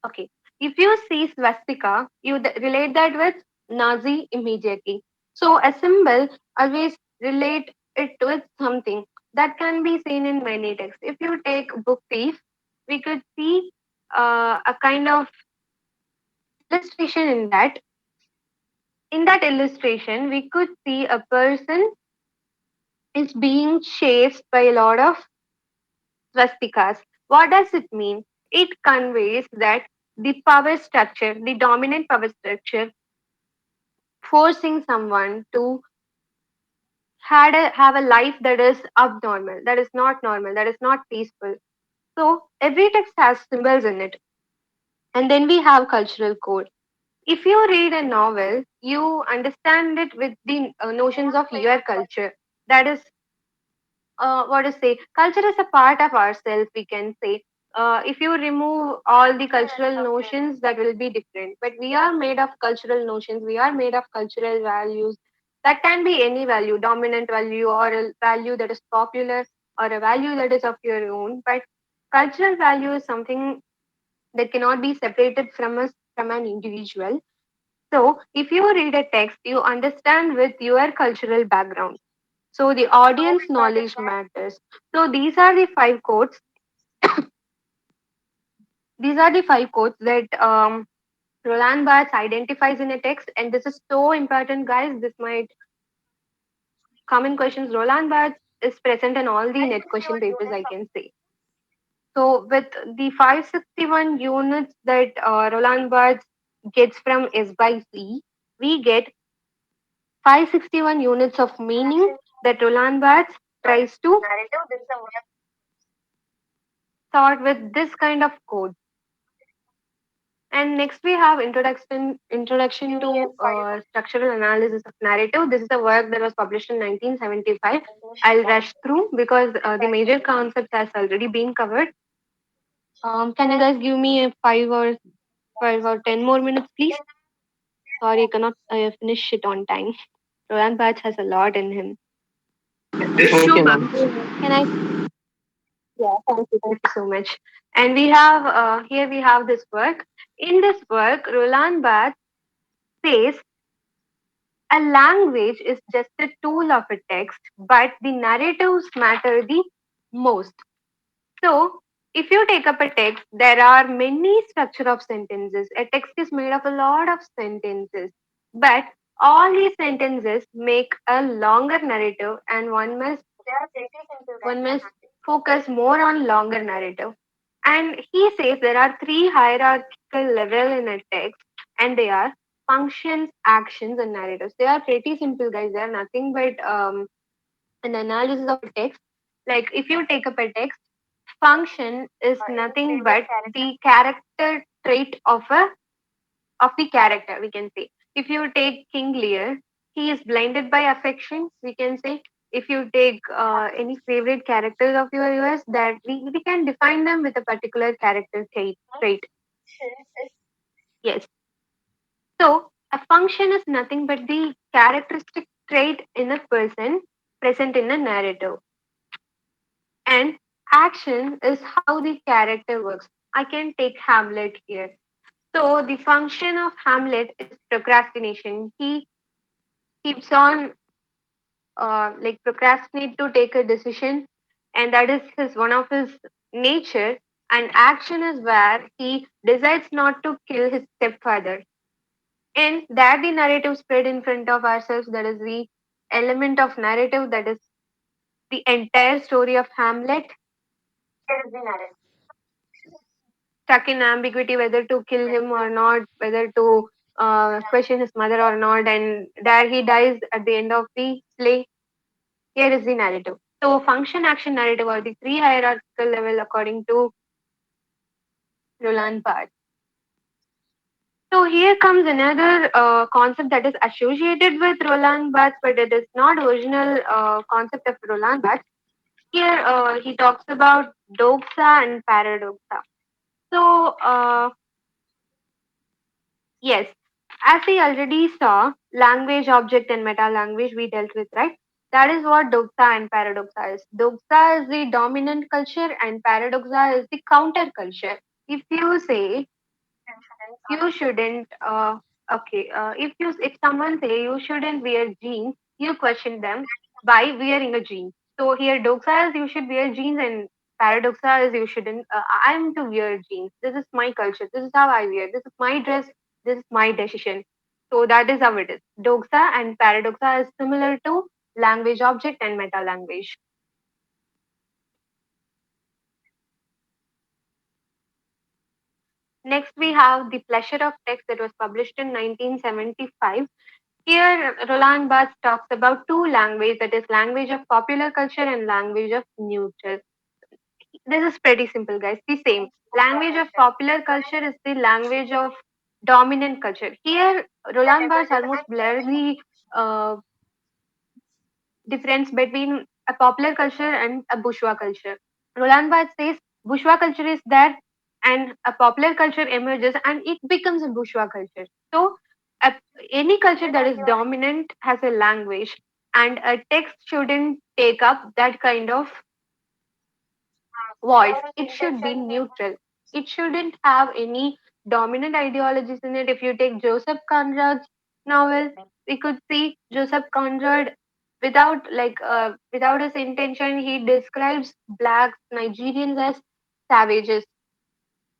Okay. If you see swastika, you relate that with Nazi immediately. So a symbol always relate it with something that can be seen in many texts. If you take book thief, we could see a kind of illustration in that. In that illustration, we could see a person is being chased by a lot of swastikas. What does it mean? It conveys that the power structure, the dominant power structure, forcing someone to have a life that is abnormal, that is not normal, that is not peaceful. So every text has symbols in it. And then we have cultural code. If you read a novel, you understand it with the notions of your culture. That is what to say, culture is a part of ourselves, we can say. If you remove all the cultural notions, that will be different, but we are made of cultural notions, we are made of cultural values. That can be any value, dominant value or a value that is popular or a value that is of your own, but cultural value is something that cannot be separated from us, from an individual. So if you read a text, you understand with your cultural background, so the audience knowledge matters. So these are the five quotes. These are the five quotes that Roland Barthes identifies in a text, and this is so important, guys. This might come in questions. Roland Barthes is present in all the net question papers, I can say. So with the 561 units that Roland Barthes gets from S by C, we get 561 units of meaning that Roland Barthes tries to sort with this kind of code. And next we have introduction to structural analysis of narrative. This is a work that was published in 1975. I'll rush through because the major concept has already been covered. Can you guys give me a 5 or 10 more minutes, please? Sorry, I cannot finish it on time. Roland Barthes has a lot in him. Sure, Okay, ma'am. ma'am. Can I? Yeah, thank you so much. And we have here we have this work. In this work, Roland Barthes says a language is just a tool of a text, but the narratives matter the most. So, if you take up a text, there are many structure of sentences. A text is made of a lot of sentences, but all these sentences make a longer narrative, and one must focus more on longer narrative. And he says there are three hierarchical level in a text, and they are functions, actions, and narratives. They are pretty simple, guys. They are nothing but an analysis of a text. Like if you take up a text, function is nothing but the character trait of the character, we can say. If you take King Lear, he is blinded by affection, we can say. If you take any favorite characters of yours, that we can define them with a particular character trait. Yes. So a function is nothing but the characteristic trait in a person present in a narrative. And action is how the character works. I can take Hamlet here. So the function of Hamlet is procrastination. He keeps on like procrastinate to take a decision, and that is his one of his nature. And action is where he decides not to kill his stepfather. And that the narrative spread in front of ourselves. That is the element of narrative. That is the entire story of Hamlet, stuck in ambiguity whether to kill him or not, whether to question his mother or not, and there he dies at the end of the play. Here is the narrative. So, function, action, narrative are the three hierarchical level according to Roland Barthes. So, here comes another concept that is associated with Roland Barthes, but it is not original concept of Roland Barthes. Here, he talks about doxa and paradoxa. So, yes, as we already saw, language, object, and meta language we dealt with, right? That is what doxa and paradoxa is. Doxa is the dominant culture, and paradoxa is the counter culture. If you say you shouldn't, if someone say you shouldn't wear jeans, you question them by wearing a jean. So here doxa is you should wear jeans, and paradoxa is you shouldn't. I'm to wear jeans. This is my culture. This is how I wear. This is my dress. This is my decision. So that is how it is. Doxa and paradoxa is similar to language, object, and meta language. Next, we have The Pleasure of Text that was published in 1975. Here, Roland Barthes talks about two languages, that is, language of popular culture and language of neutral. This is pretty simple, guys. The same. Language of popular culture is the language of dominant culture. Here, Roland Barthes almost blur the uh, difference between a popular culture and a bourgeois culture. Roland Barthes says bourgeois culture is there and a popular culture emerges and it becomes a bourgeois culture. So, a, any culture that is dominant has a language, and a text shouldn't take up that kind of voice. It should be neutral. It shouldn't have any dominant ideologies in it. If you take Joseph Conrad's novel, we could see Joseph Conrad without his intention, he describes blacks, Nigerians as savages.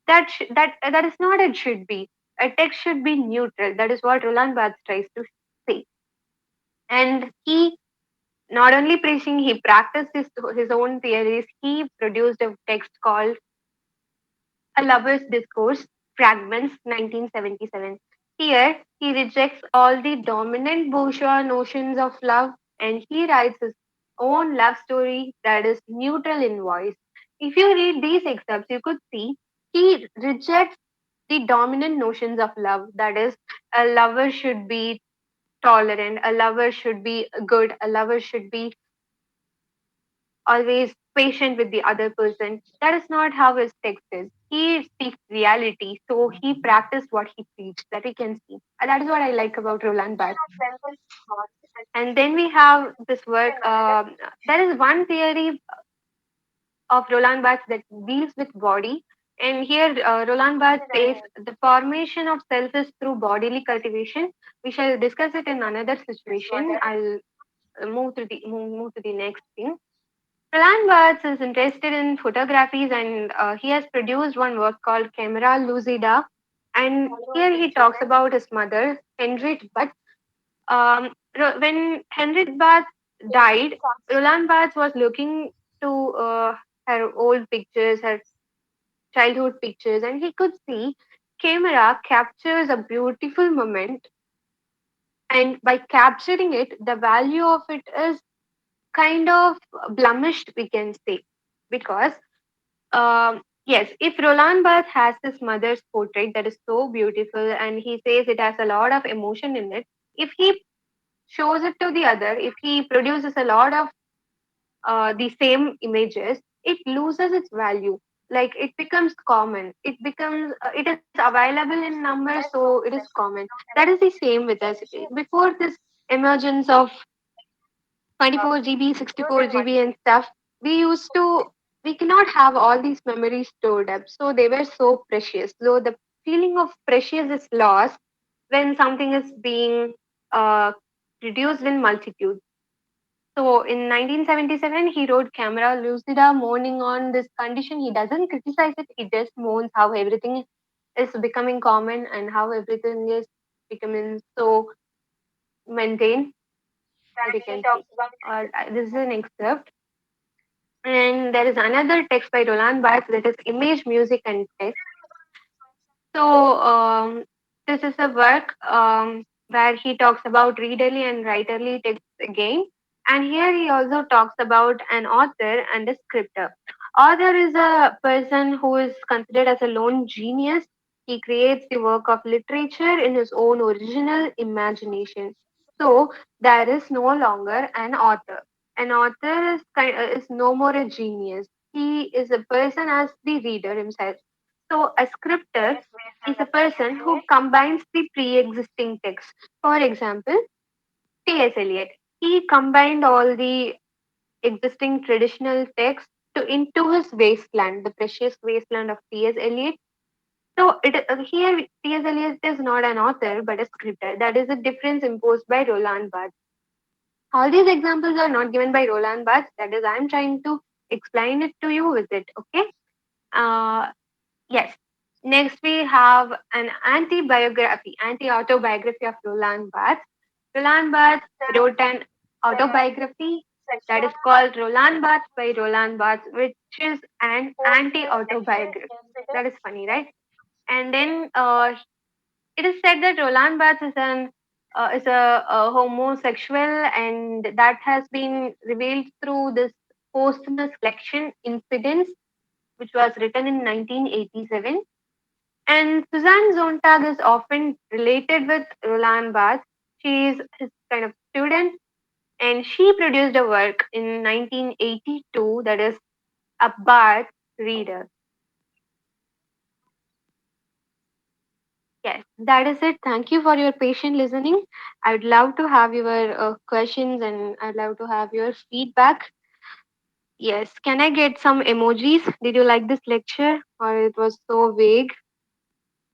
That is not it should be. A text should be neutral. That is what Roland Barthes tries to say. And he not only preaching, he practiced his own theories. He produced a text called A Lover's Discourse, Fragments, 1977. Here, he rejects all the dominant bourgeois notions of love and he writes his own love story that is neutral in voice. If you read these excerpts, you could see he rejects the dominant notions of love, that is, a lover should be tolerant, a lover should be good, a lover should be always patient with the other person. That is not how his text is. He speaks reality, so he practiced what he preached. That we can see. And that is what I like about Roland Barthes. And then we have this work. There is one theory of Roland Barthes that deals with body. And here, Roland Barthes says the formation of self is through bodily cultivation. We shall discuss it in another situation. I'll move to the next thing. Roland Barthes is interested in photographies, and he has produced one work called Camera Lucida. And here he talks about his mother, Henriette Barthes. When Henriette Barthes died, Roland Barthes was looking to her old pictures, her childhood pictures, and he could see camera captures a beautiful moment, and by capturing it, the value of it is kind of blemished, we can say, because yes, if Roland Barthes has his mother's portrait that is so beautiful, and he says it has a lot of emotion in it, if he shows it to the other, if he produces a lot of the same images, it loses its value. Like it becomes common. It becomes it is available in numbers, so it is common. That is the same with us. Before this emergence of 24 GB, 64 GB, and stuff, we used to we cannot have all these memories stored up. So they were so precious. So the feeling of precious is lost when something is being uh, reduced in multitude. So in 1977, he wrote Camera Lucida, mourning on this condition. He doesn't criticize it, he just mourns how everything is becoming common and how everything is becoming so mundane that you can see. This is an excerpt. And there is another text by Roland Barthes that is Image, Music, and Text. So this is a work where he talks about readerly and writerly text again. And here he also talks about an author and a scripter. Author is a person who is considered as a lone genius. He creates the work of literature in his own original imagination. So there is no longer an author. An author is no more a genius. He is a person as the reader himself. So a scripter is a person who combines the pre-existing text. For example, T.S. Eliot. He combined all the existing traditional text into his wasteland, the precious wasteland of T.S. Eliot. So here T.S. Eliot is not an author but a scripter. That is a difference imposed by Roland Barthes. All these examples are not given by Roland Barthes. That is, I am trying to explain it to you with it. Okay. Uh, Yes. Next, we have an anti-autobiography of Roland Barthes. Roland Barthes wrote an autobiography that is called Roland Barthes by Roland Barthes, which is an anti-autobiography. That is funny, right? And then it is said that Roland Barthes is a homosexual, and that has been revealed through this posthumous collection, Incidents, which was written in 1987. And Suzanne Sontag is often related with Roland Barthes. She is his kind of student, and she produced a work in 1982 that is a Barthes Reader. Yes, that is it. Thank you for your patient listening. I would love to have your questions, and I'd love to have your feedback. Yes, can I get some emojis? Did you like this lecture, or it was so vague?